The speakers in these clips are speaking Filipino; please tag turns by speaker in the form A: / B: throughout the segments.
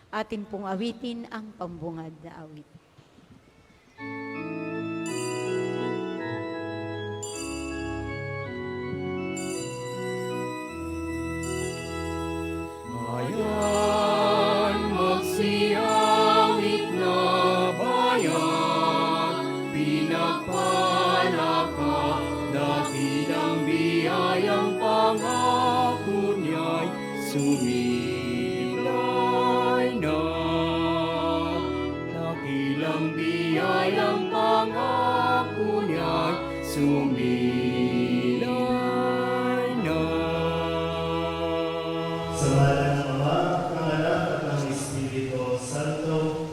A: Atin pong awitin ang pambungad na awit.
B: Bayan, magsiawit na bayan, pinagpala ka, dakilang biyayang pangako niya'y sumilay na. Dakilang biyayang pangako niya'y sumilay na.
C: Sa ngalan ng Ama, ng Anak, at ng Espiritu Santo.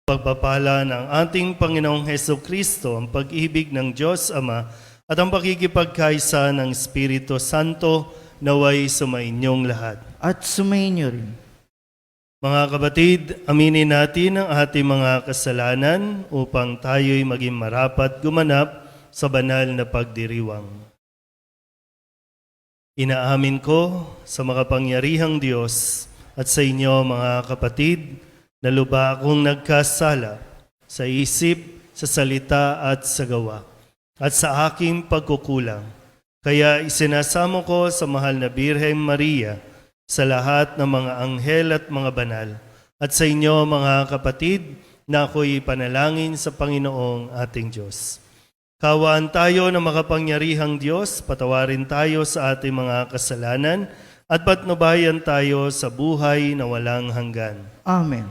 C: Pagpapala ng ating Panginoong Hesukristo, ang pag-ibig ng Diyos Ama, at ang pakikipagkaisa ng Espiritu Santo, naway sumainyong lahat.
D: At sumainyo rin.
C: Mga kapatid, aminin natin ang ating mga kasalanan upang tayo'y maging marapat gumanap sa banal na pagdiriwang. Inaamin ko sa makapangyarihang Diyos at sa inyo mga kapatid na lubha akong nagkasala sa isip, sa salita at sa gawa at sa aking pagkukulang. Kaya isinasamo ko sa mahal na Birheng Maria, sa lahat ng mga anghel at mga banal, at sa inyo mga kapatid na ako'y panalangin sa Panginoong ating Diyos. Kawaan tayo ng makapangyarihang Diyos, patawarin tayo sa ating mga kasalanan, at patnubayan tayo sa buhay na walang hanggan.
D: Amen.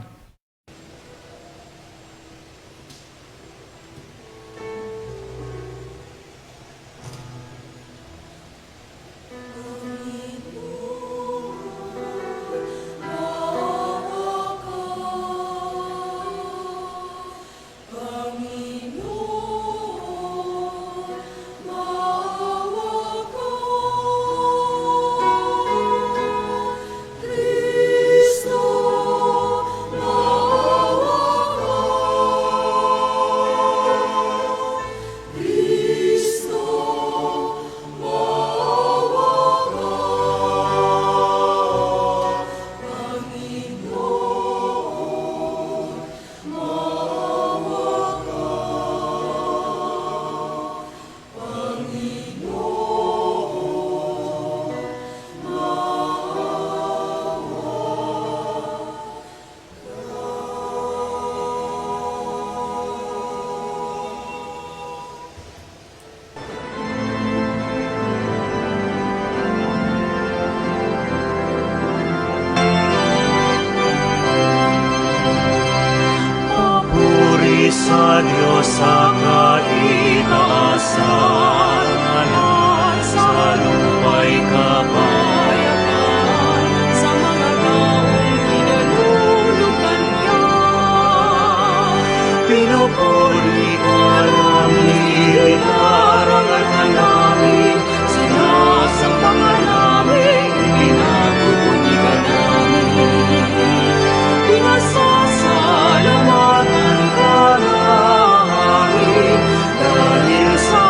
B: Papuri sa Diyos sa kaitaasan, sa lupa'y kapayapaan, sa mga taong pinalulukan niya. Pinupuri ka namin, inarangal ka namin, sinasamba ka namin, pinagpupunyi ka namin. Pinasasalamatan ka namin, dahil sa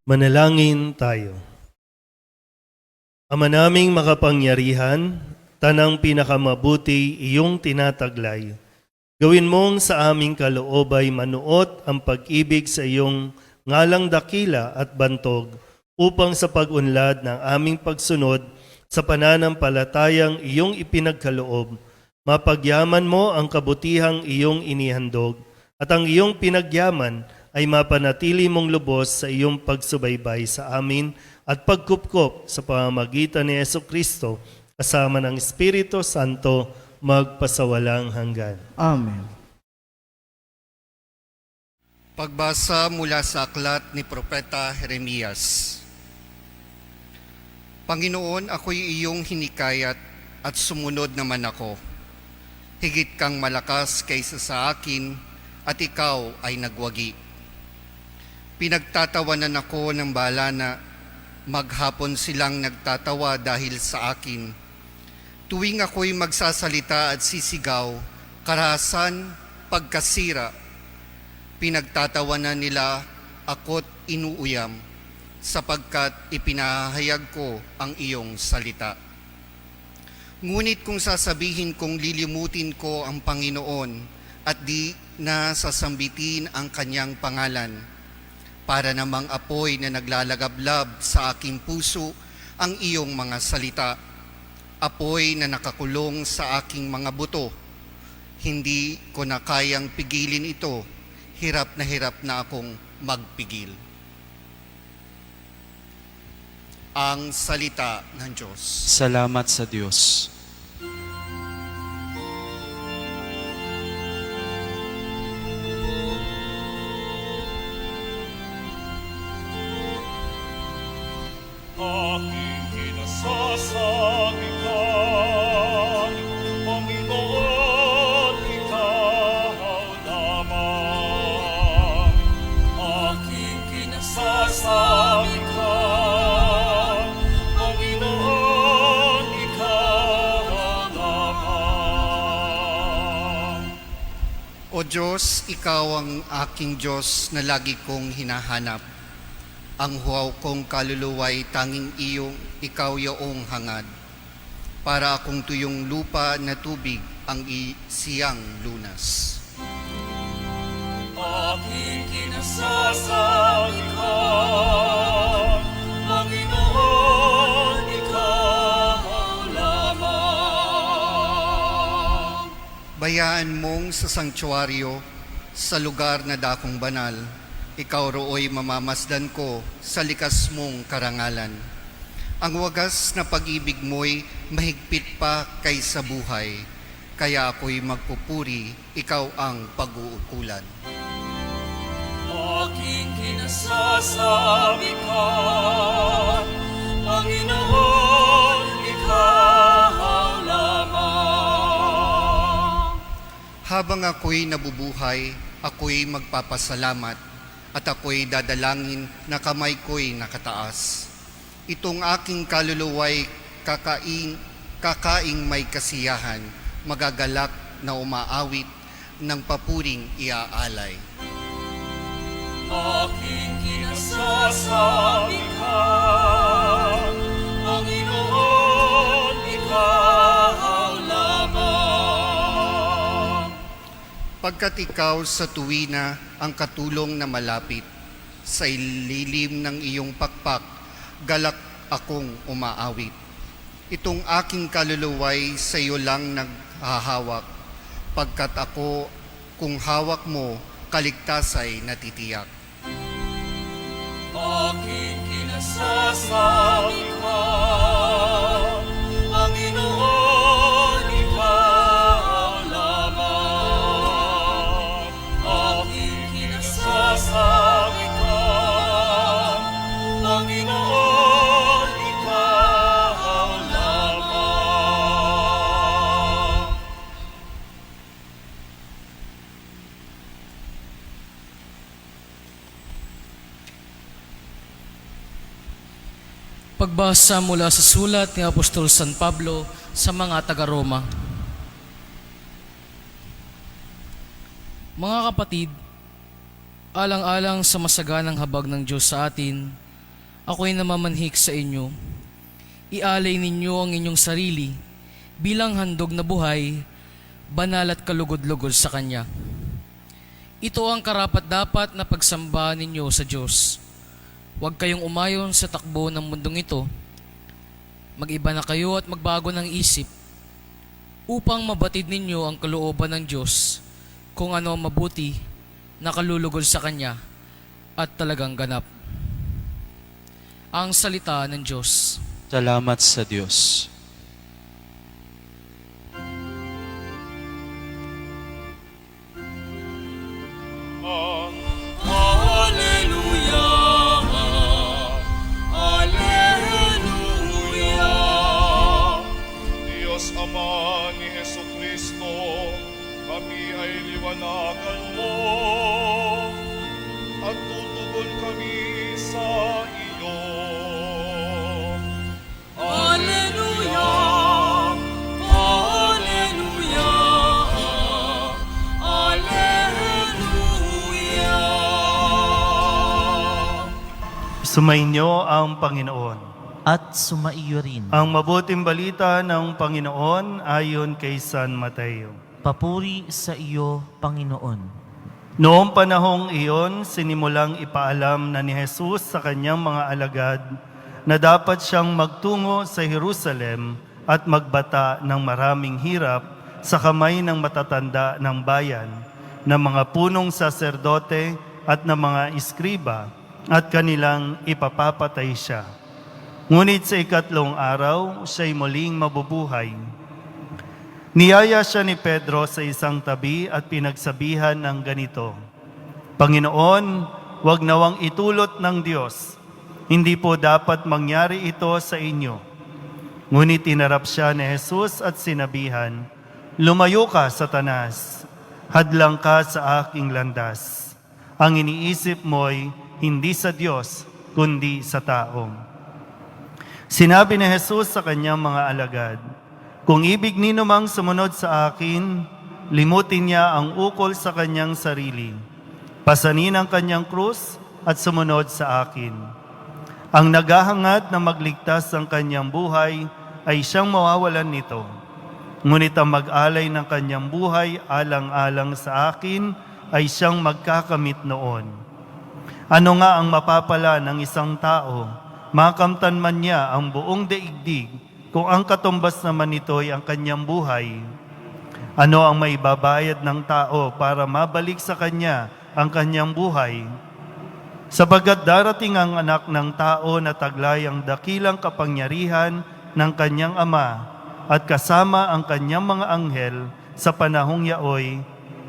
C: Manalangin tayo. Ama naming makapangyarihan, tanang pinakamabuti iyong tinataglay. Gawin mong sa aming kaloob ay manuot ang pag-ibig sa iyong ngalang dakila at bantog upang sa pag-unlad ng aming pagsunod sa pananampalatayang iyong ipinagkaloob, mapagyaman mo ang kabutihang iyong inihandog at ang iyong pinagyaman ay mapanatili mong lubos sa iyong pagsubaybay sa amin at pagkupkop sa pamamagitan ni Jesucristo kasama ng Espiritu Santo magpasawalang hanggan.
D: Amen.
E: Pagbasa mula sa aklat ni Propeta Jeremias. Panginoon, ako'y iyong hinikayat at sumunod naman ako. Higit kang malakas kaysa sa akin at ikaw ay nagwagi. Pinagtatawanan ako ng bala na maghapon silang nagtatawa dahil sa akin. Tuwing ako'y magsasalita at sisigaw, karahasan, pagkasira, pinagtatawanan nila ako't inuuyam, sapagkat ipinahayag ko ang iyong salita. Ngunit kung sasabihin kong lilimutin ko ang Panginoon at di na sasambitin ang kanyang pangalan, para namang apoy na naglalagablab sa aking puso ang iyong mga salita, apoy na nakakulong sa aking mga buto. Hindi ko na kayang pigilin ito, hirap na akong magpigil. Ang salita ng Diyos.
D: Salamat sa Diyos.
B: Aking kinasasabikan, Panginoon, ikaw lamang. Aking kinasasabikan, Panginoon, ikaw lamang.
E: O Diyos, ikaw ang aking Diyos na lagi kong hinahanap. Ang huwaw kong kaluluwa'y tanging ikaw yaong hangad. Para akong tuyong lupa na tubig ang siyang lunas.
B: Aking kinasasabikan, Panginoon, ikaw lamang.
E: Bayaan mong sa sanktuaryo, sa lugar na dakong banal, ikaw roo'y mamamasdan ko sa likas mong karangalan. Ang wagas na pag-ibig mo'y mahigpit pa kaysa buhay, kaya ako'y magpupuri, ikaw ang pag-uukulan.
B: Aking kinasasabikan, Panginoon, ikaw lamang.
E: Habang ako'y nabubuhay, ako'y magpapasalamat at ako'y dadalangin na kamay ko'y nakataas. Itong aking kaluluwa'y kakaing may kasiyahan, magagalak na umaawit ng papuring iaalay.
B: Aking kinasasabikan, Panginoon, ikaw lamang.
E: Pagkat ikaw sa tuwina ang katulong na malapit, sa ililim ng iyong pakpak, galak akong umaawit. Itong aking kaluluwa'y sa iyo lang naghahawak, pagkat ako kung hawak mo, kaligtasay natitiyak.
B: Aking kinasasabikan, Panginoon, ikaw lamang. Aking kinasasabikan, Panginoon, ikaw lamang.
F: Pagbasa mula sa sulat ni Apostol San Pablo sa mga taga-Roma. Mga kapatid, alang-alang sa masaganang habag ng Diyos sa atin, Ako'y namamanhik sa inyo. Ialay ninyo ang inyong sarili bilang handog na buhay, banal at kalugod-lugod sa Kanya. Ito ang karapat-dapat na pagsamba ninyo sa Diyos. Huwag kayong umayon sa takbo ng mundong ito. Mag-iba na kayo at magbago ng isip upang mabatid ninyo ang kalooban ng Diyos kung ano ang mabuti, nakalulugod sa Kanya at talagang ganap. Ang salita ng Diyos.
D: Salamat sa Diyos.
B: Alleluia, Alleluia. Diyos Ama ni Jesucristo, kami ay liwanagan mo at tutugon kami sa iyo. Alleluia, Alleluia, Alleluia.
C: Sumainyo ang Panginoon.
G: At sumaiyo rin.
C: Ang mabuting balita ng Panginoon ayon kay San Mateo.
G: Papuri sa iyo, Panginoon.
C: Noong panahong iyon, sinimulang ipaalam na ni Jesus sa kanyang mga alagad na dapat siyang magtungo sa Jerusalem at magbata ng maraming hirap sa kamay ng matatanda ng bayan, ng mga punong saserdote at ng mga iskriba, at kanilang ipapapatay siya. Ngunit sa ikatlong araw, siya'y muling mabubuhay. Niyaya siya ni Pedro sa isang tabi at pinagsabihan ng ganito, Panginoon, huwag nawang itulot ng Diyos. Hindi po dapat mangyari ito sa inyo. Ngunit tinarap siya ni Jesus at sinabihan, Lumayo ka, Satanas. Hadlang ka sa aking landas. Ang iniisip mo'y hindi sa Diyos, kundi sa tao. Sinabi ni Jesus sa kanyang mga alagad, Kung ibig ninumang sumunod sa akin, limutin niya ang ukol sa kanyang sarili. Pasanin ang kanyang krus at sumunod sa akin. Ang naghahangad na magligtas ng kanyang buhay ay siyang mawawalan nito. Ngunit ang mag-alay ng kanyang buhay alang-alang sa akin ay siyang magkakamit noon. Ano nga ang mapapala ng isang tao? Makamtan man niya ang buong daigdig kung ang katumbas naman nito'y ang kanyang buhay. Ano ang maibabayad ng tao para mabalik sa kanya ang kanyang buhay? Sapagkat darating ang anak ng tao na taglay ang dakilang kapangyarihan ng kanyang ama at kasama ang kanyang mga anghel sa panahong yaoy,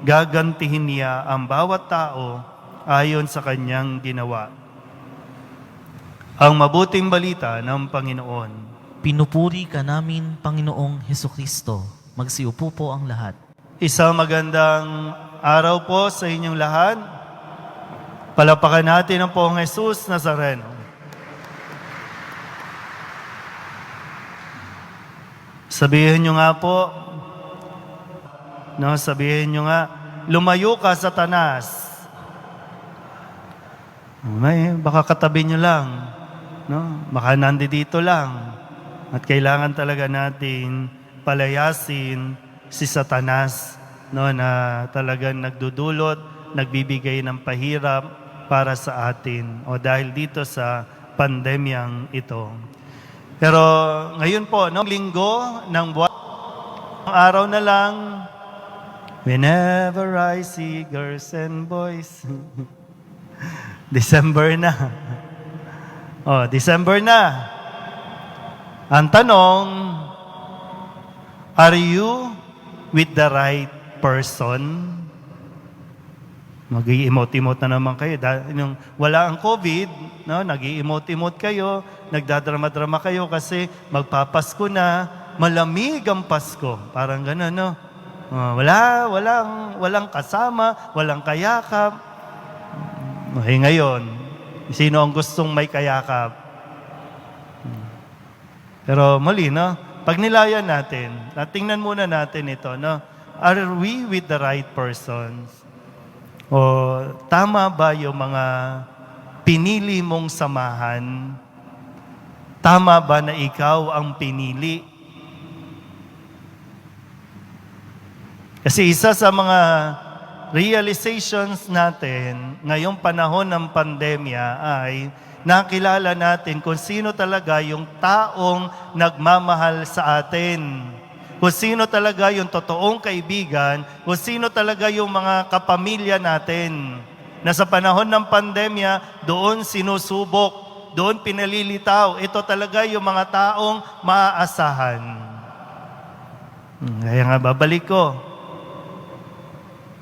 C: gagantihin niya ang bawat tao ayon sa kanyang ginawa. Ang mabuting balita ng Panginoon.
G: Pinupuri ka namin, Panginoong Hesukristo. Magsiupo po ang lahat.
C: Isang magandang araw po sa inyong lahat. Palapakan natin ang Poong Jesus Nazareno. Sabihin nyo nga po, sabihin nyo nga, lumayo ka, Satanas. Baka katabi nyo lang. Baka nandito lang. At kailangan talaga natin palayasin si Satanas na talagang nagdudulot, nagbibigay ng pahirap para sa atin o dahil dito sa pandemyang ito. Pero ngayon po, linggo ng buwan, araw na lang, whenever I see girls and boys, December na. December na. Ang tanong, are you with the right person? Mag-i-emote-emote na naman kayo. Nung wala ang COVID, nag-i-emote-emote kayo, nagdadrama-drama kayo kasi magpapasko na, malamig ang Pasko. Parang gano'n, no? Walang kasama, walang kayakap. Okay, ngayon, sino ang gustong may kayakap? Pero muli, pag nilayan natin, tingnan muna natin ito, are we with the right persons? O tama ba yung mga pinili mong samahan Tama ba na ikaw ang pinili? Kasi isa sa mga realizations natin ngayong panahon ng pandemya ay nakilala natin kung sino talaga yung taong nagmamahal sa atin. Kung sino talaga yung totoong kaibigan, kung sino talaga yung mga kapamilya natin. Na sa panahon ng pandemya, doon sinusubok, doon pinalilitaw. Ito talaga yung mga taong maaasahan. Kaya nga babalik ko,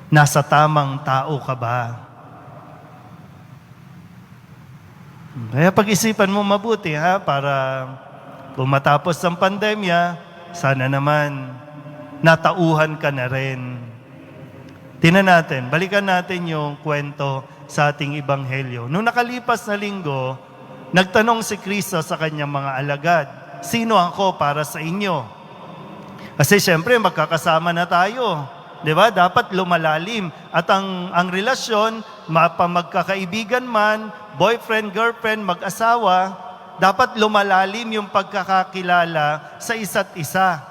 C: nasa tamang tao ka ba? Kaya pag-isipan mo mabuti para kung matapos ang pandemya, sana naman natauhan ka na rin. Tingnan natin, balikan natin yung kwento sa ating ebanghelyo. Nung nakalipas na linggo, nagtanong si Kristo sa kanyang mga alagad, sino ako para sa inyo? Kasi siyempre magkakasama na tayo. 'Di ba? Dapat lumalalim. At ang relasyon, magkakaibigan man, boyfriend, girlfriend, mag-asawa, dapat lumalalim yung pagkakakilala sa isa't isa.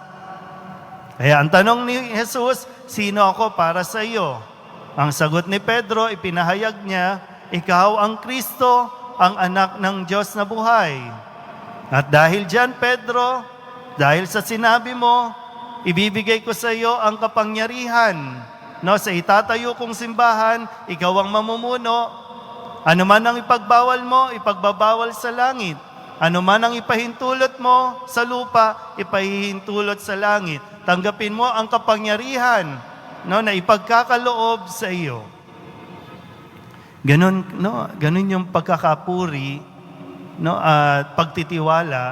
C: Kaya ang tanong ni Jesus, sino ako para sa iyo? Ang sagot ni Pedro, ipinahayag niya, ikaw ang Kristo, ang anak ng Diyos na buhay. At dahil diyan, Pedro, dahil sa sinabi mo, ibibigay ko sa iyo ang kapangyarihan. No, sa itatayo kong simbahan, ikaw ang mamumuno. Ano man ang ipagbawal mo, ipagbabawal sa langit. Ano man ang ipahintulot mo sa lupa, ipahihintulot sa langit. Tanggapin mo ang kapangyarihan, no, na ipagkakaloob sa iyo. Ganun, no, ganun yung pagkakapuri, no, at pagtitiwala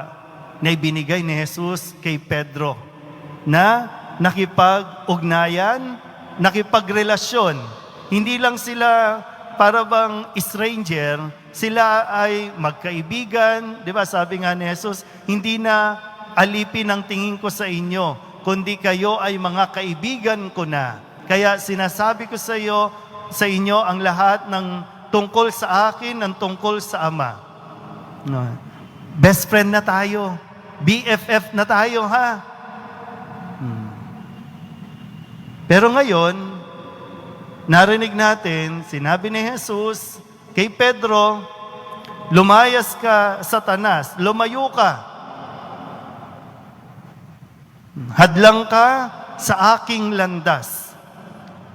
C: na ibinigay ni Jesus kay Pedro, na nakipag-ugnayan, nakipagrelasyon. Hindi lang sila para bang stranger, sila ay magkaibigan. Di ba, sabi nga ni Jesus, hindi na alipin ang tingin ko sa inyo, kundi kayo ay mga kaibigan ko na. Kaya sinasabi ko sa inyo ang lahat ng tungkol sa akin, ng tungkol sa Ama. No. Best friend na tayo. BFF na tayo, ha? Pero ngayon, narinig natin, sinabi ni Jesus kay Pedro, lumayas ka, Satanas, lumayo ka. Hadlang ka sa aking landas.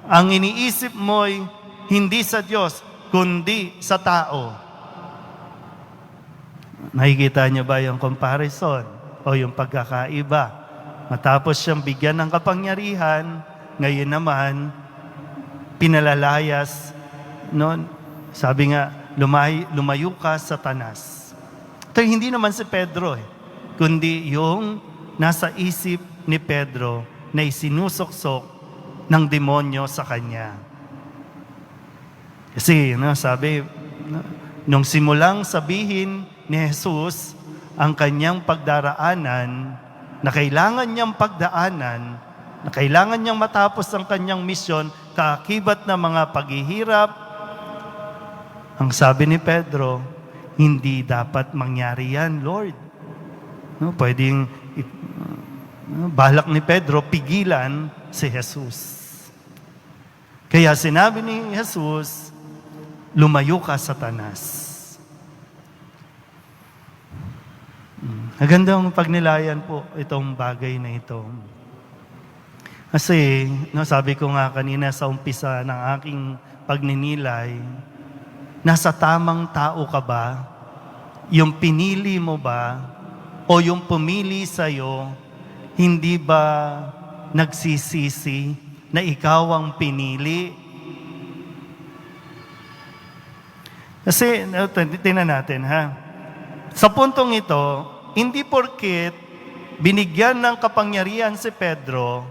C: Ang iniisip mo'y hindi sa Diyos, kundi sa tao. Nakikita niyo ba yung comparison o yung pagkakaiba? Matapos siyang bigyan ng kapangyarihan, ngayon naman, pinalalayas, no? Sabi nga, lumayo ka, Satanas. Ito hindi naman si Pedro, kundi yung nasa isip ni Pedro na isinusuksok ng demonyo sa kanya. Kasi, sabi, nung simulang sabihin ni Jesus ang kanyang pagdaraanan, na kailangan niyang pagdaanan, na kailangan niyang matapos ang kanyang misyon, kaakibat na mga paghihirap, ang sabi ni Pedro, hindi dapat mangyari yan, Lord. No, pwedeng, balak ni Pedro, pigilan si Jesus. Kaya sinabi ni Jesus, lumayo ka, Satanas. Magandang pagnilayan po itong bagay na ito. Kasi, sabi ko nga kanina sa umpisa ng aking pagninilay, nasa tamang tao ka ba? Yung pinili mo ba? O yung pumili sa'yo, hindi ba nagsisisi na ikaw ang pinili? Kasi, tingnan natin ha. Sa puntong ito, hindi porket binigyan ng kapangyarihan si Pedro,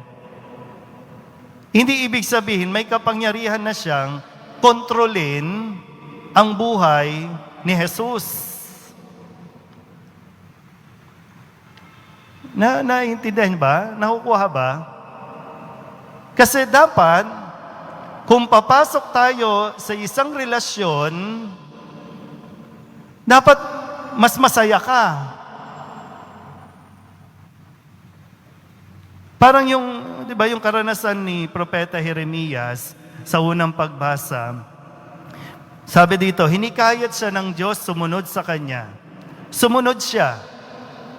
C: hindi ibig sabihin may kapangyarihan na siyang kontrolin ang buhay ni Jesus. Naiintindihan ba? Nakukuha ba? Kasi dapat, kung papasok tayo sa isang relasyon, dapat mas masaya ka. Parang yung, di ba, yung karanasan ni Propeta Jeremias sa unang pagbasa, sabi dito, hinikayat siya ng Diyos sumunod sa Kanya. Sumunod siya.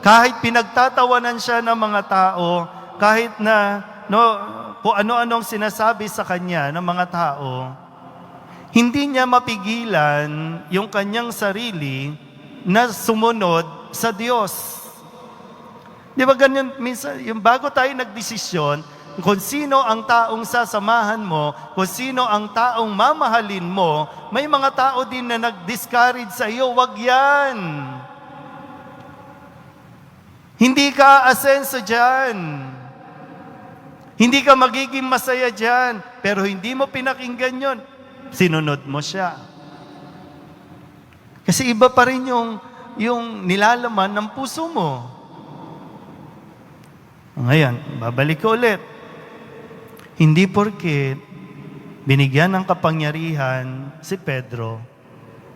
C: Kahit pinagtatawanan siya ng mga tao, kahit na kung ano-anong sinasabi sa Kanya ng mga tao, hindi niya mapigilan yung kanyang sarili na sumunod sa Diyos. Di ba ganyan, minsan, yung bago tayo nagdesisyon, kung sino ang taong sasamahan mo, kung sino ang taong mamahalin mo, may mga tao din na nag-discourage sa iyo, wag yan. Hindi ka aasenso dyan. Hindi ka magiging masaya dyan. Pero hindi mo pinakinggan yon, sinunod mo siya. Kasi iba pa rin yung nilalaman ng puso mo. Ngayon, babalik ko ulit. Hindi porket binigyan ng kapangyarihan si Pedro,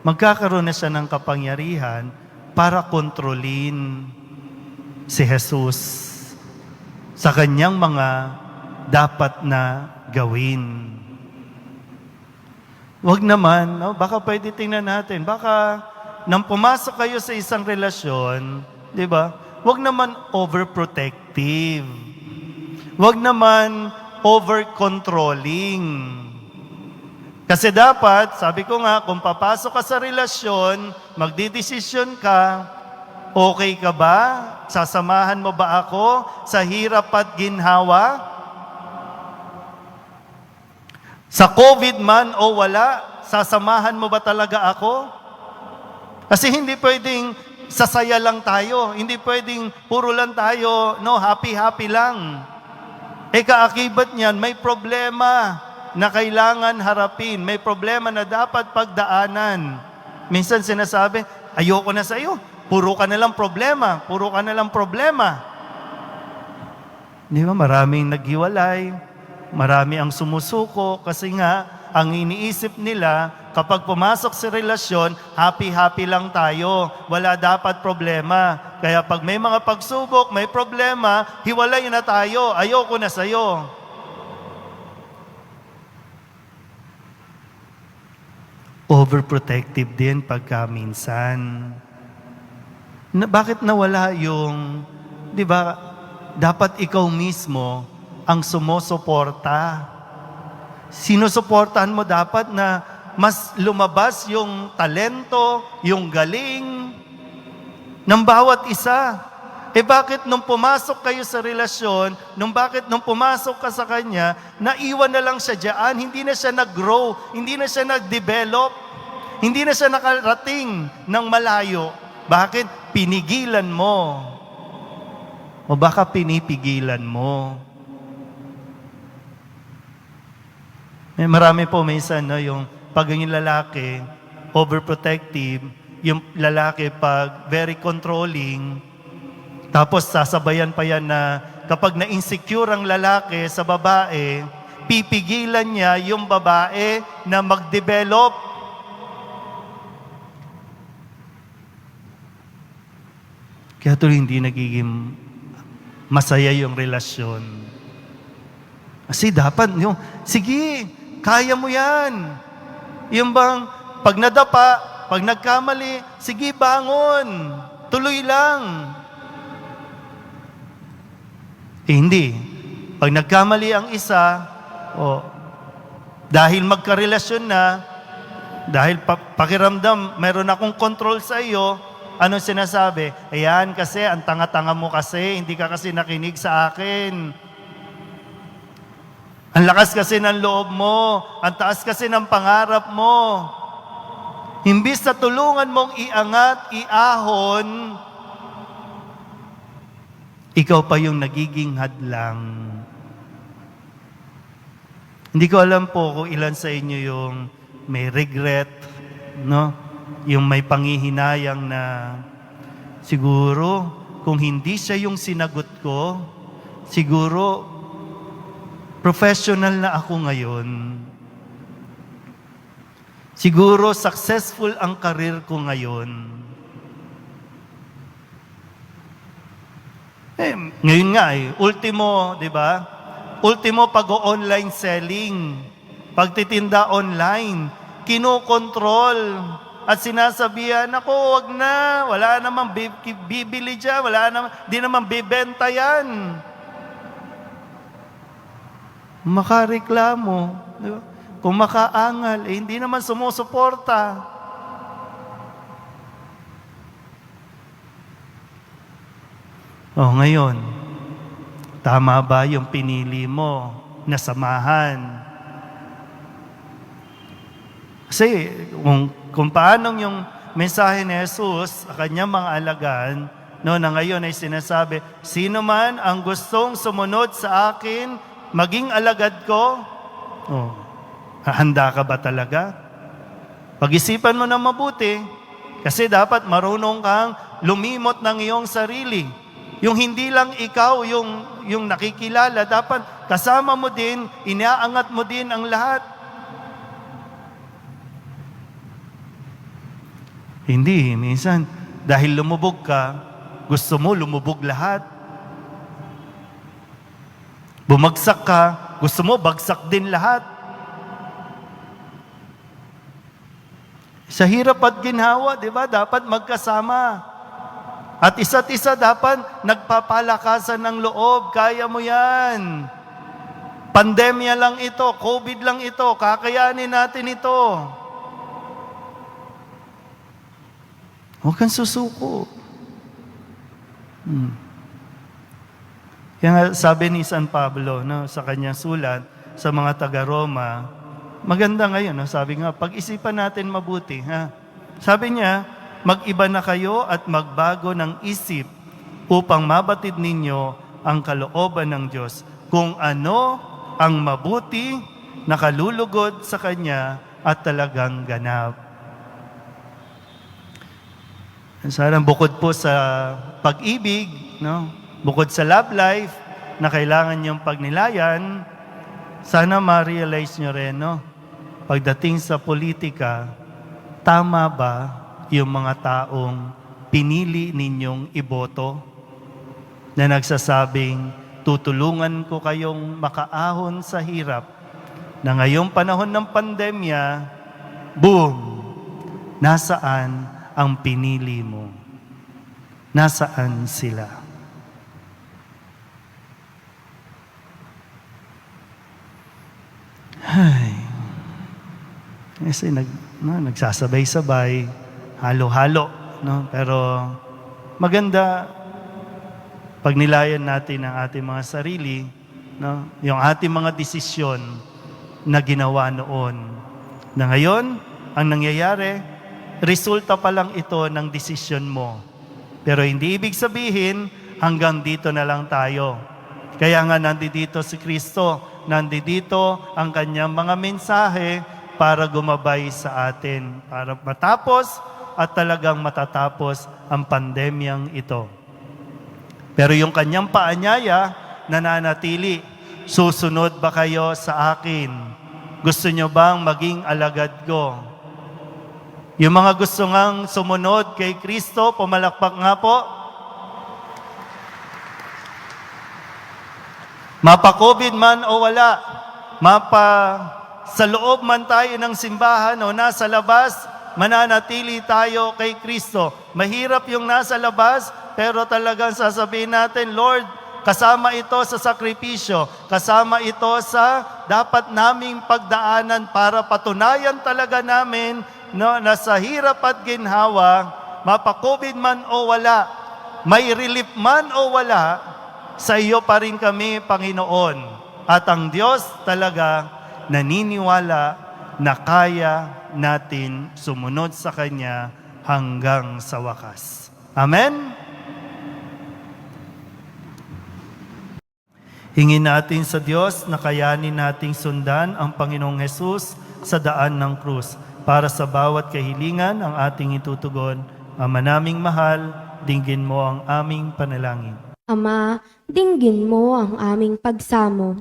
C: magkakaroon na siya ng kapangyarihan para kontrolin si Jesus sa kanyang mga dapat na gawin. Wag naman, baka pwede tingnan natin, baka nang pumasok kayo sa isang relasyon, di ba? Wag naman overprotective. Wag naman over-controlling. Kasi dapat, sabi ko nga, kung papasok ka sa relasyon, magdidesisyon ka, okay ka ba? Sasamahan mo ba ako sa hirap at ginhawa? Sa COVID man o wala, sasamahan mo ba talaga ako? Kasi hindi pwedeng sasaya lang tayo. Hindi pwedeng puro lang tayo, happy-happy lang. Kaakibat niyan, may problema na kailangan harapin. May problema na dapat pagdaanan. Minsan sinasabi, ayoko na sa iyo. Puro ka na lang problema. Puro ka na lang problema. Di ba? Maraming naghiwalay. Marami ang sumusuko kasi nga, ang iniisip nila, kapag pumasok sa relasyon, happy-happy lang tayo. Wala dapat problema. Kaya pag may mga pagsubok, may problema, hiwalay na tayo. Ayoko na sa'yo. Overprotective din pagka minsan. Bakit nawala yung, di ba, dapat ikaw mismo ang sumusuporta. Sinusuportahan mo dapat na mas lumabas yung talento, yung galing ng bawat isa. Bakit nung pumasok kayo sa relasyon, bakit nung pumasok ka sa kanya, naiwan na lang siya dyan, hindi na siya nag-grow, hindi na siya nag-develop, hindi na siya nakarating ng malayo. Bakit? Pinigilan mo. O baka pinipigilan mo. Marami po minsan, yung pag yung lalaki, overprotective, yung lalaki pag very controlling, tapos sasabayan pa yan na kapag na-insecure ang lalaki sa babae, pipigilan niya yung babae na mag-develop. Kaya tuloy hindi nagiging masaya yung relasyon. Kasi dapat, sige, kaya mo yan. Yung bang, pag nadapa, pag nagkamali, sige, bangon. Tuloy lang. Hindi. Pag nagkamali ang isa, dahil magkarelasyon na, dahil pakiramdam, mayroon akong control sa iyo, anong sinasabi? Ayan, kasi ang tanga-tanga mo kasi, hindi ka kasi nakinig sa akin. Ang lakas kasi ng loob mo, ang taas kasi ng pangarap mo. Imbis na tulungan mong iangat, iahon, ikaw pa yung nagiging hadlang. Hindi ko alam po kung ilan sa inyo yung may regret, yung may panghihinayang na siguro kung hindi siya yung sinagot ko, siguro professional na ako ngayon. Siguro successful ang karir ko ngayon. Ngayon nga ultimo, di ba? Ultimo pag-online selling, pagtitinda online, kinokontrol at sinasabihan, ako, wag na, wala namang bibili dyan, di naman bibenta yan. Makareklamo, di ba? Kung makaangal, hindi naman sumusuporta. Ngayon, tama ba yung pinili mo na samahan? Kasi kung paanong yung mensahe ni Jesus sa kanyang mga alagaan, na ngayon ay sinasabi, sino man ang gustong sumunod sa akin, maging alagad ko, handa ka ba talaga? Pag-isipan mo na mabuti, kasi dapat marunong kang lumimot ng iyong sarili. Yung hindi lang ikaw yung nakikilala, dapat kasama mo din, inaangat mo din ang lahat. Hindi, minsan, dahil lumubog ka, gusto mo lumubog lahat. Bumagsak ka, gusto mo bagsak din lahat. Sa hirap at ginhawa, di ba? Dapat magkasama. At isa't isa dapat nagpapalakasan ng loob. Kaya mo yan. Pandemya lang ito, COVID lang ito, kakayanin natin ito. Huwag kang susuko. Kaya nga sabi ni San Pablo sa kanyang sulat sa mga taga-Roma, maganda ngayon, sabi nga, pag-isipan natin mabuti. Sabi niya, mag-iba na kayo at magbago ng isip upang mabatid ninyo ang kalooban ng Diyos. Kung ano ang mabuti, nakalulugod sa Kanya at talagang ganap. Sana bukod po sa pag-ibig, bukod sa love life na kailangan yung pagnilayan, sana ma-realize nyo rin, pagdating sa politika, tama ba yung mga taong pinili ninyong iboto na nagsasabing, tutulungan ko kayong makaahon sa hirap na ngayong panahon ng pandemya, boom! Nasaan ang pinili mo? Nasaan sila? Kasi nagsasabay-sabay, halo-halo, pero maganda pag nilayan natin ang ating mga sarili, yung ating mga desisyon na ginawa noon. Na ngayon, ang nangyayari, resulta pa lang ito ng desisyon mo. Pero hindi ibig sabihin, hanggang dito na lang tayo. Kaya nga nandito si Kristo, nandito ang kanyang mga mensahe para gumabay sa atin, para matapos at talagang matatapos ang pandemyang ito. Pero yung kanyang paanyaya, nananatili. Susunod ba kayo sa akin? Gusto nyo bang maging alagad ko? Yung mga gusto ngang sumunod kay Kristo, pumalakpak nga po. Mapa-COVID man o wala, sa loob man tayo ng simbahan o nasa labas, mananatili tayo kay Kristo. Mahirap yung nasa labas, pero talagang sasabihin natin, Lord, kasama ito sa sakripisyo, kasama ito sa dapat naming pagdaanan para patunayan talaga namin na sa hirap at ginhawa, mapa-COVID man o wala, may relief man o wala, sa iyo pa rin kami, Panginoon. At ang Diyos talaga naniniwala na kaya natin sumunod sa Kanya hanggang sa wakas. Amen? Hingin natin sa Diyos na kayanin nating sundan ang Panginoong Hesus sa daan ng krus. Para sa bawat kahilingan ang ating itutugon, Ama naming mahal, dinggin mo ang aming panalangin.
H: Ama, dinggin mo ang aming pagsamo.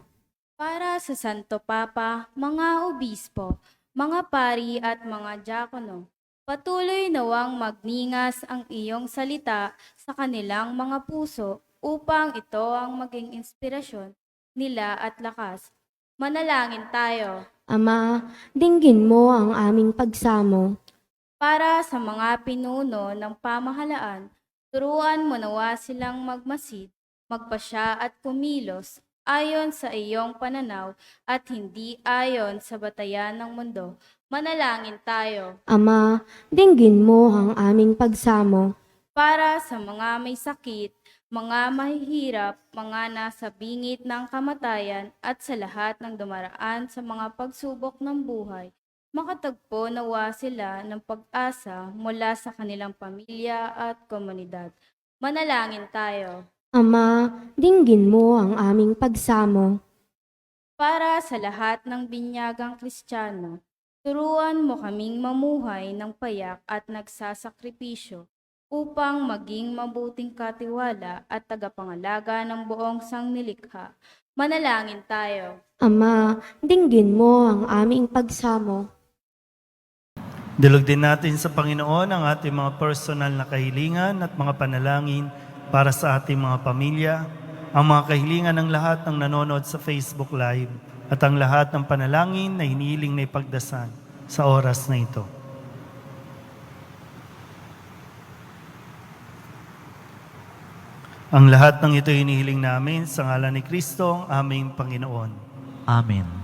I: Para sa Santo Papa, mga obispo, mga pari at mga diakono, patuloy nawang magningas ang iyong salita sa kanilang mga puso upang ito ang maging inspirasyon nila at lakas. Manalangin tayo.
H: Ama, dinggin mo ang aming pagsamo.
I: Para sa mga pinuno ng pamahalaan, turuan mo nawa silang magmasid, magpasya at kumilos ayon sa iyong pananaw at hindi ayon sa batayan ng mundo. Manalangin tayo.
H: Ama, dinggin mo ang aming pagsamo.
I: Para sa mga may sakit, mga mahihirap, mga nasa bingit ng kamatayan at sa lahat ng dumaraan sa mga pagsubok ng buhay, makatagpo nawa sila ng pag-asa mula sa kanilang pamilya at komunidad. Manalangin tayo.
H: Ama, dinggin mo ang aming pagsamo.
I: Para sa lahat ng binyagang Kristiyano, turuan mo kaming mamuhay ng payak at nagsasakripisyo upang maging mabuting katiwala at tagapangalaga ng buong sangnilikha. Manalangin tayo.
H: Ama, dinggin mo ang aming pagsamo.
C: Dilog din natin sa Panginoon ang ating mga personal na kahilingan at mga panalangin para sa ating mga pamilya, ang mga kahilingan ng lahat ng nanonood sa Facebook Live at ang lahat ng panalangin na hinihiling na ipagdasal sa oras na ito. Ang lahat ng ito hinihiling namin sa ngalan ni Kristo, ang aming Panginoon.
G: Amen.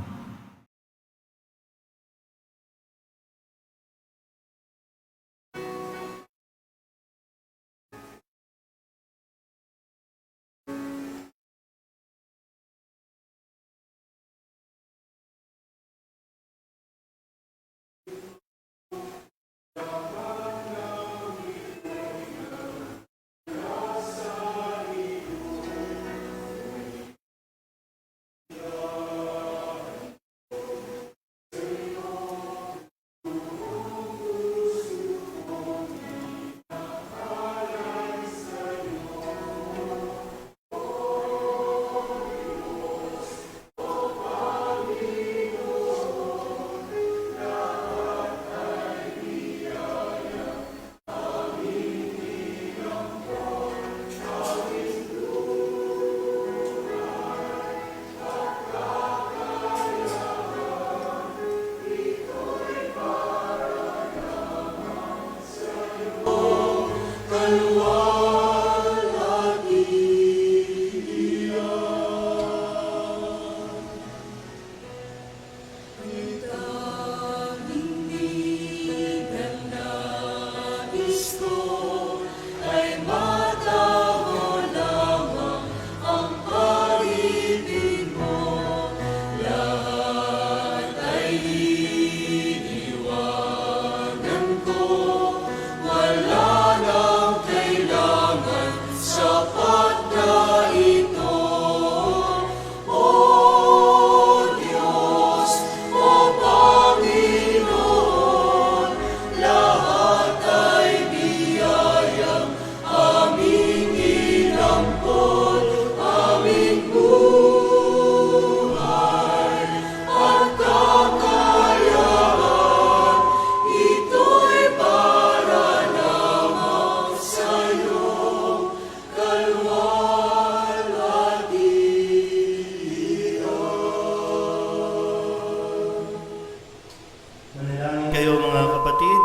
C: Manalangin kayo mga kapatid.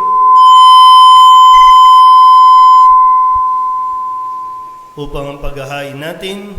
C: Upang ang paghahain natin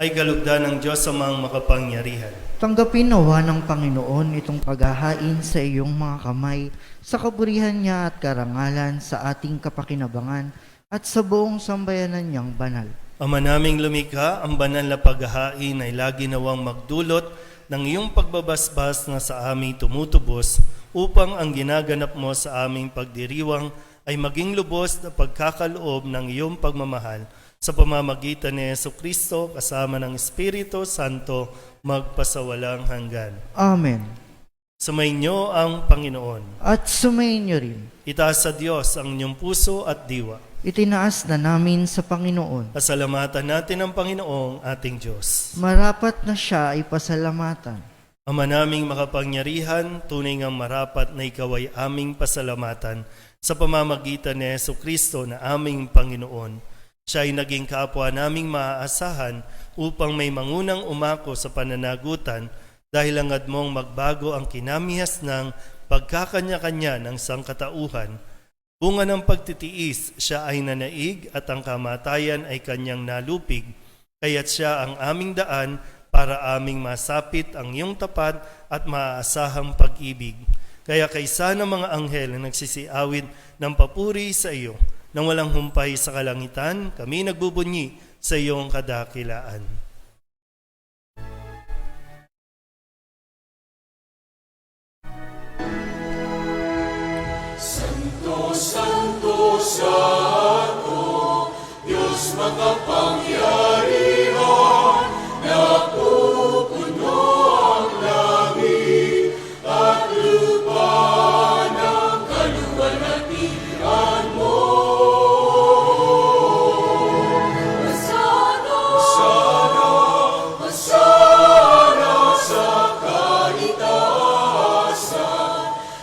C: ay kalugdan ng Diyos sa mga makapangyarihan.
J: Tanggapin nawa ng Panginoon itong paghahain sa iyong mga kamay, sa kaburihan niya at karangalan sa ating kapakinabangan at sa buong sambayanan niyang banal.
C: Ama naming lumikha, ang banal na paghahain ay lagi nawang magdulot ng iyong pagbabasbas na sa aming tumutubos upang ang ginaganap mo sa aming pagdiriwang ay maging lubos na pagkakaloob ng iyong pagmamahal sa pamamagitan ni Jesucristo kasama ng Espiritu Santo magpasawalang hanggan.
J: Amen.
C: Sumainyo ang Panginoon.
J: At sumayin niyo rin.
C: Itaas sa Diyos ang inyong puso at diwa.
J: Itinaas na namin sa Panginoon.
C: Pasalamatan natin ang Panginoong ating Diyos.
J: Marapat na siya ay pasalamatan.
C: Ama naming makapangyarihan, tunay ngang marapat na ikaw ay aming pasalamatan sa pamamagitan ni Jesucristo na aming Panginoon. Siya ay naging kapwa naming maaasahan upang may mangunang umako sa pananagutan dahil hangad mong magbago ang kinamihas ng pagkakanya-kanya ng sangkatauhan. Bunga ng pagtitiis, siya ay nanaig at ang kamatayan ay kanyang nalupig. Kaya't siya ang aming daan para aming masapit ang iyong tapat at maaasahang pag-ibig. Kaya kaysa ng mga anghel na nagsisiawit ng papuri sa iyo, nang walang humpay sa kalangitan, kami nagbubunyi sa iyong kadakilaan.
B: Santo, Santo, Santo, Diyos makapangyarihan, napupuno ang langit at lupa ng kaluwalhatian mo. Hosana, Hosana sa kaitaasan,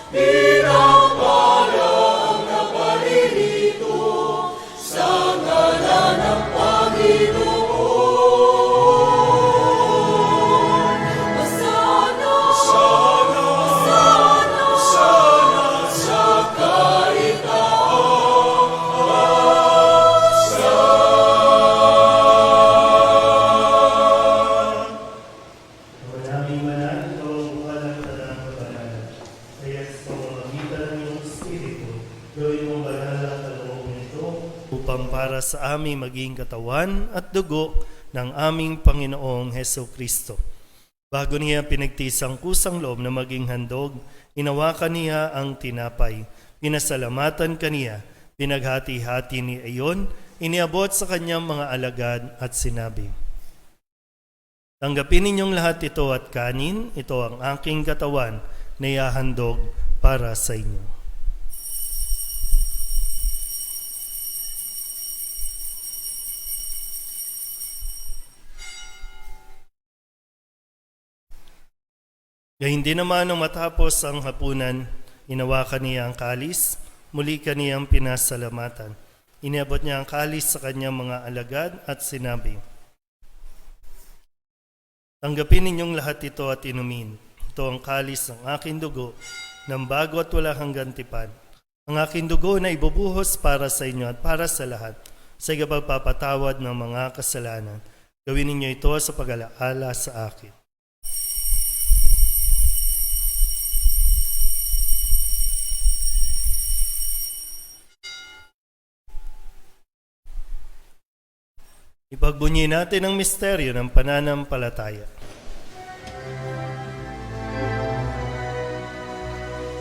B: pinampala ang naparirito sa ngalan ng Panginoon. Hosana, Hosana, Hosana sa kaitaasan.
C: Maraming manalo o walang tanang kabanalan. Kaya sa pamamagitan ng iyong Espiritu, gawin mong banal ang kalooban nito upang para sa aming maging katawan at dugo ng aming Panginoong Heso Kristo. Bago niya pinagtiis ang kusang loob na maging handog, inawakan niya ang tinapay. Pinasalamatan kaniya, pinaghati-hati ni Ayon, iniabot sa kanyang mga alagad at sinabi, tanggapin ninyong lahat ito at kanin, ito ang aking katawan na ihahandog para sa inyo. Gayun din naman nang matapos ang hapunan, inawakan niya ang kalis, muli kaniyang pinasalamatan. Iniabot niya ang kalis sa kanyang mga alagad at sinabi, tanggapin ninyong lahat ito at inumin. Ito ang kalis ng aking dugo, ng bago at wala hanggang tipan. Ang aking dugo na ibubuhos para sa inyo at para sa lahat, sa ikapagpapatawad ng mga kasalanan. Gawin ninyo ito sa pag-alaala sa akin. Ipagbunyi natin ang misteryo ng pananampalataya.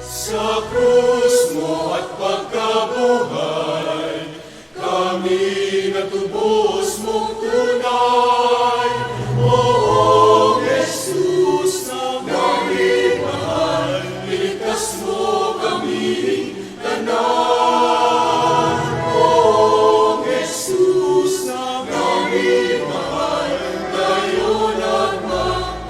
B: Sa krus mo at pagkabuhay, kami natubos mong tunay. O Jesus na aming mahal, iligtas mo kaming tanan. O Jesus na aming mahal, ngayon at magpakailan.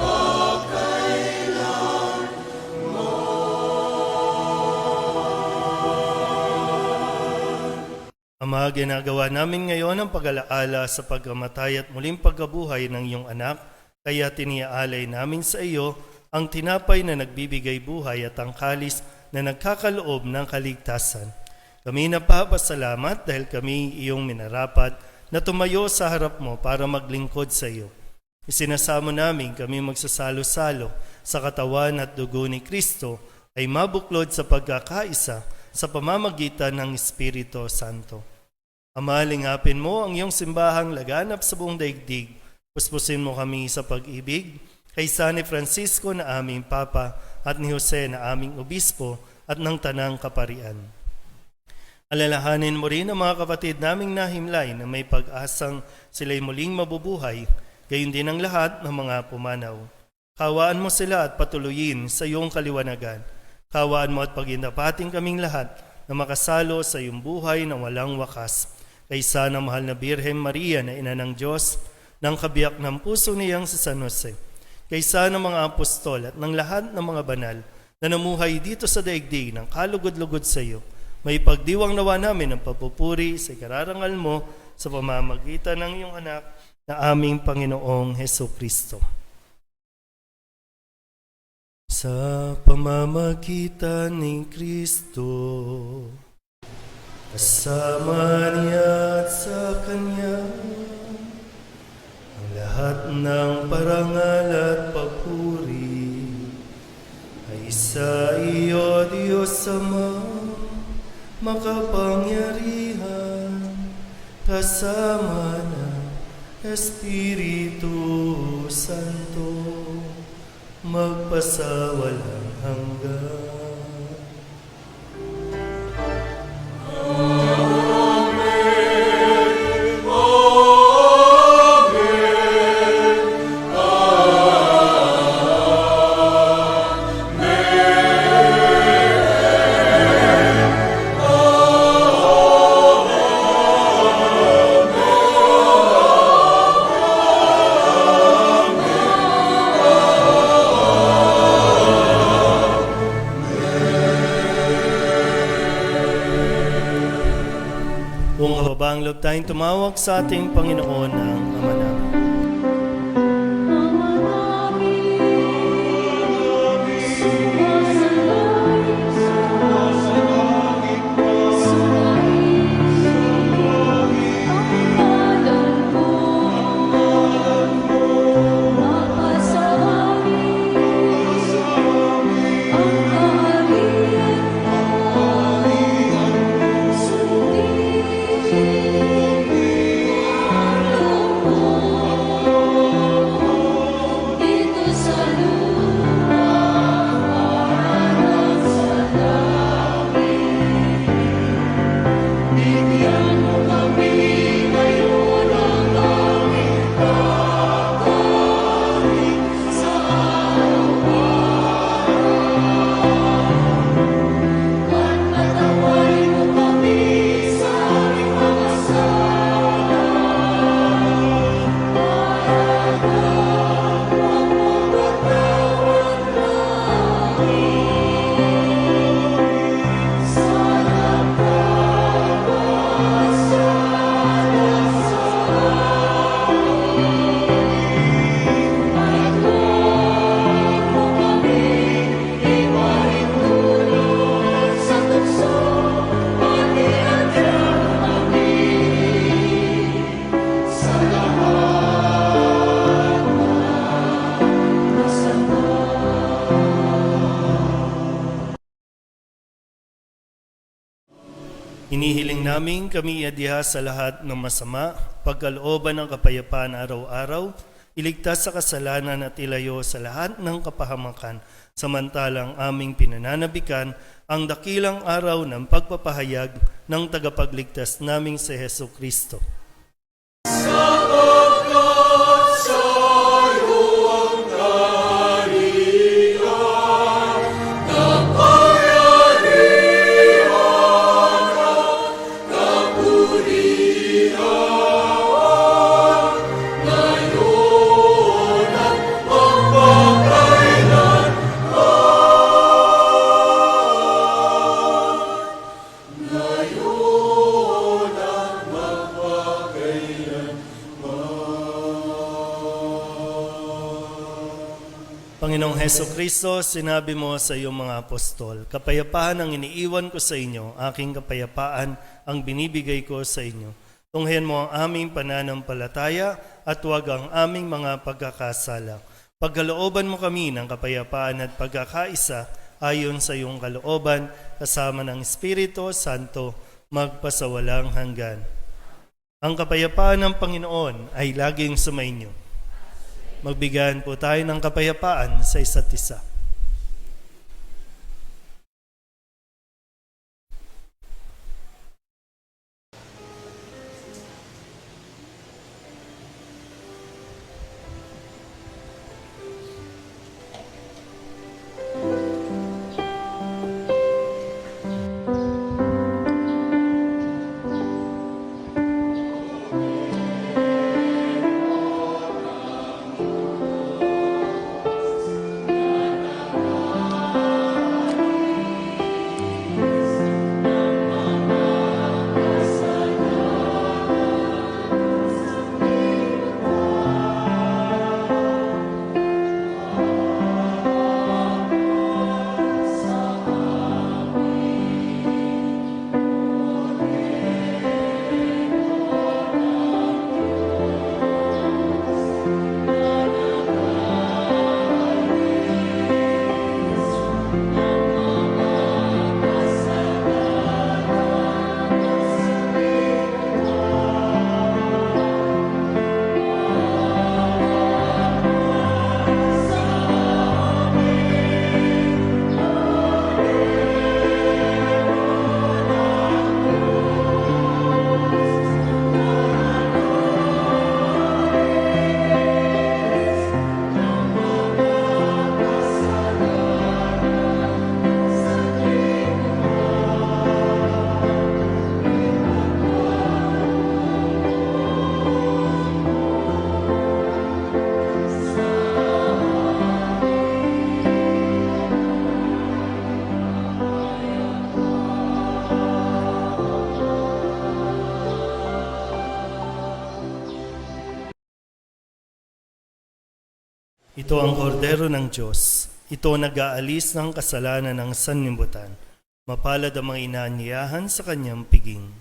C: Ama, ginagawa namin ngayon ang pag-alaala sa pagkamatay at muling pagkabuhay ng iyong anak, kaya tiniaalay namin sa iyo ang tinapay na nagbibigay buhay at ang kalis na nagkakaloob ng kaligtasan. Kami napapasalamat dahil kami iyong minarapat na tumayo sa harap mo para maglingkod sa iyo. Isinasamo namin kami magsasalo-salo sa katawan at dugo ni Kristo ay mabuklod sa pagkakaisa sa pamamagitan ng Espiritu Santo. Ama, lingapin mo ang iyong simbahang laganap sa buong daigdig. Puspusin mo kami sa pag-ibig, kay San Francisco na aming Papa at ni Jose na aming Obispo at ng Tanang Kaparian. Alalahanin mo rin ang mga kapatid naming nahimlay na may pag-asang sila'y muling mabubuhay, gayon din ang lahat ng mga pumanaw. Kawaan mo sila at patuloyin sa iyong kaliwanagan. Kawaan mo at pagindapating kaming lahat na makasalo sa iyong buhay na walang wakas. Kaysa ng mahal na Birhen Maria na ina ng Diyos, ng kabiyak ng puso niyang si San Jose. Kaysa ng mga apostol at ng lahat ng mga banal na namuhay dito sa daigdig ng kalugod-lugod sa iyo, may pagdiwang nawa namin ang papupuri sa ikararangal mo sa pamamagitan ng iyong anak na aming Panginoong Heso Kristo. Sa pamamagitan ni Kristo, kasama niya at sa Kanya, ang lahat ng parangal at papuri ay sa iyo, Diyos Ama, makapangyarihan, kasama ng Espiritu Santo, magpasawalang hanggan. Kung kababang loob tayong tumawag sa ating Panginoon ng Ama namin. Inihiling namin kami iadiha sa lahat ng masama, pagkalooban ng kapayapaan araw-araw, iligtas sa kasalanan at ilayo sa lahat ng kapahamakan, samantalang aming pinananabikan ang dakilang araw ng pagpapahayag ng tagapagligtas naming si Heso Kristo. Panginoong Heso Kristo, sinabi mo sa iyong mga apostol, kapayapaan ang iniiwan ko sa inyo, aking kapayapaan ang binibigay ko sa inyo. Tunghayan mo ang aming pananampalataya at huwag ang aming mga pagkakasala. Pagkalooban mo kami ng kapayapaan at pagkakaisa ayon sa iyong kalooban, kasama ng Espiritu Santo, magpasawalang hanggan. Ang kapayapaan ng Panginoon ay laging sumainyo. Magbigayan po tayo ng kapayapaan sa isa't isa. Ito ang kordero ng Diyos. Ito nag-aalis ng kasalanan ng sanlibutan. Mapalad ang mga inaanyayahan sa kanyang piging.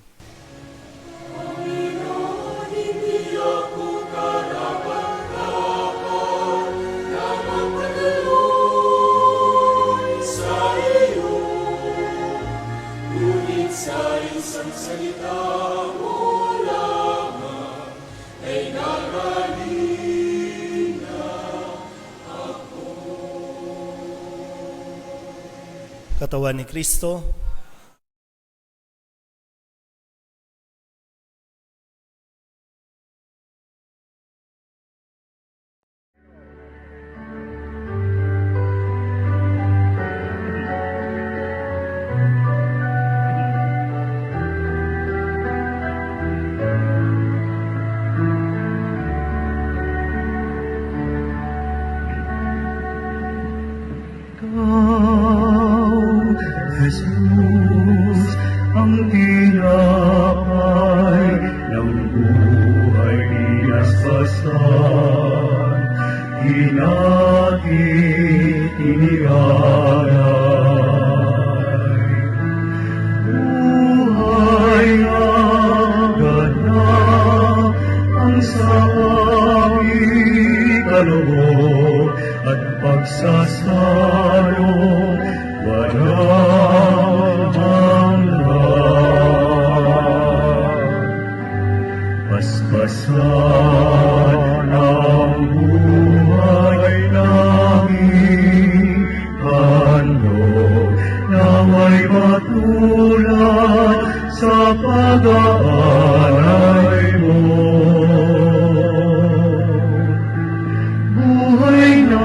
C: Katawan ni Kristo,
B: Jesus, ang tinapay ng buhay pinaspasan, hinatid inialay. Buhay na ganap ang sa aming kaloob at pagsasalo, walang hanggan. Paspasan ang buhay namin, handog naway matulad sa pag-aalay mo. Buhay na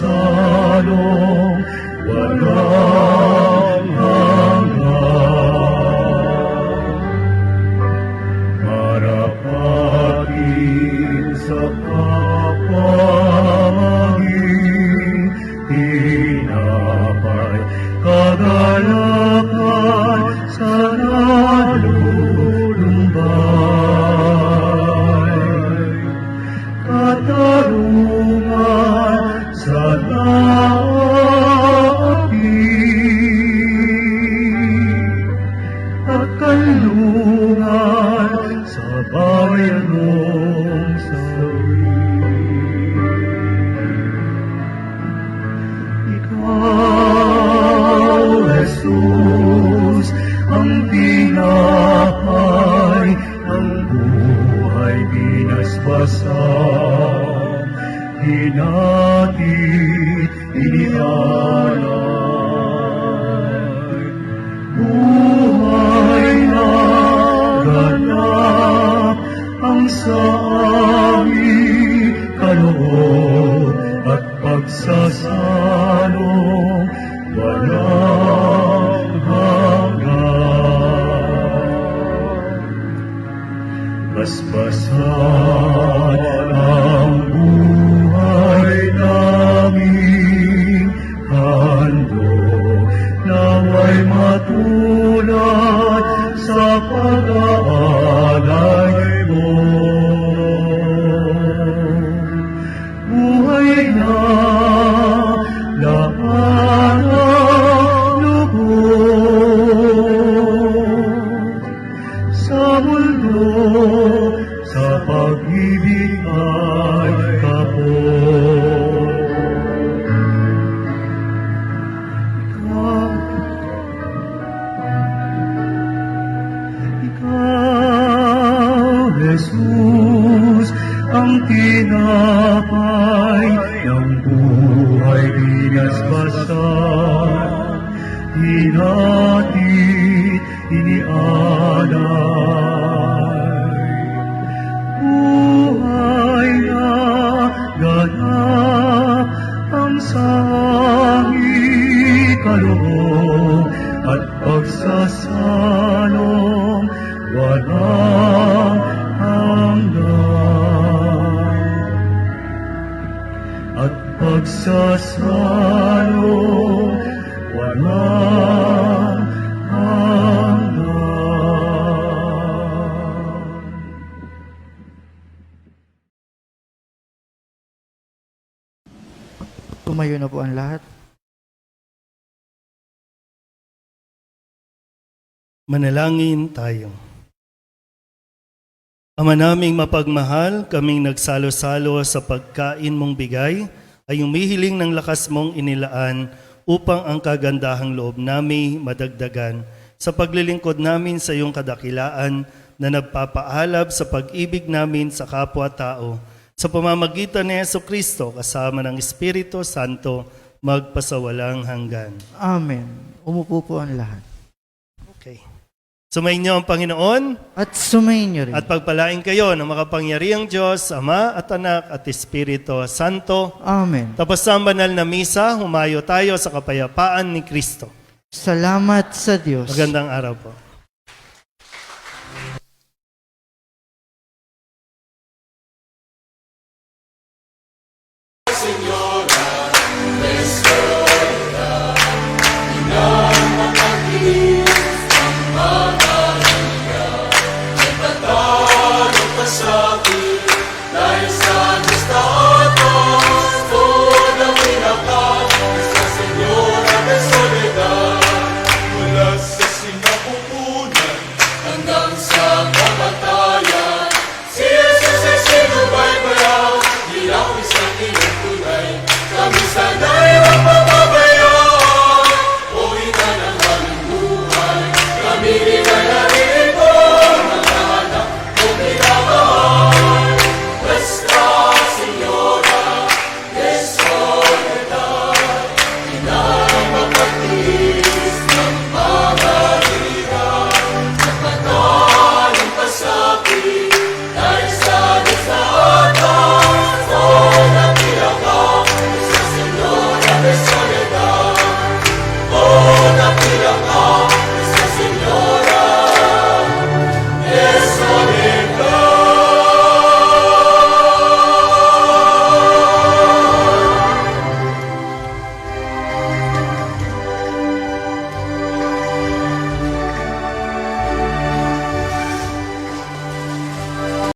B: pagsasalong walang hanggan. Marapatin sa kapamaging tinapay, kagalakan sa nalulumbay, katarungan sa naapi, at kanlungan sa bayanong sawi. Ikaw, Jesus, ang tinapay ng buhay binasbasan, hinatid inialay. Buhay na ganap ang sa aming kaloob at pagsasalong walang hanggan. Basbasan ang buhay namin, handog naway matulad sa pag-aalay mo. Buhay na lahat ng lubos sa mundo, sa pag-ibig ay kapos.
C: kaloob at pagsasalong walang hanggan. At pagsasalong walang hanggan.
J: Tumayo na po ang lahat.
C: Manalangin tayo. Ama naming mapagmahal, kaming nagsalo-salo sa pagkain mong bigay, ay umihiling ng lakas mong inilaan upang ang kagandahang loob namin madagdagan sa paglilingkod namin sa iyong kadakilaan na nagpapaalab sa pag-ibig namin sa kapwa-tao sa pamamagitan ni Jesucristo kasama ng Espiritu Santo magpasawalang hanggan.
J: Amen. Umupo po ang lahat.
C: Okay. Sumayin niyo ang Panginoon
J: At sumayin niyo rin.
C: at pagpalain kayo ng makapangyarihang Diyos, Ama at Anak at Espiritu Santo.
J: Amen.
C: Tapos sa banal na misa, humayo tayo sa kapayapaan ni Kristo.
J: Salamat sa Diyos.
C: Magandang araw po.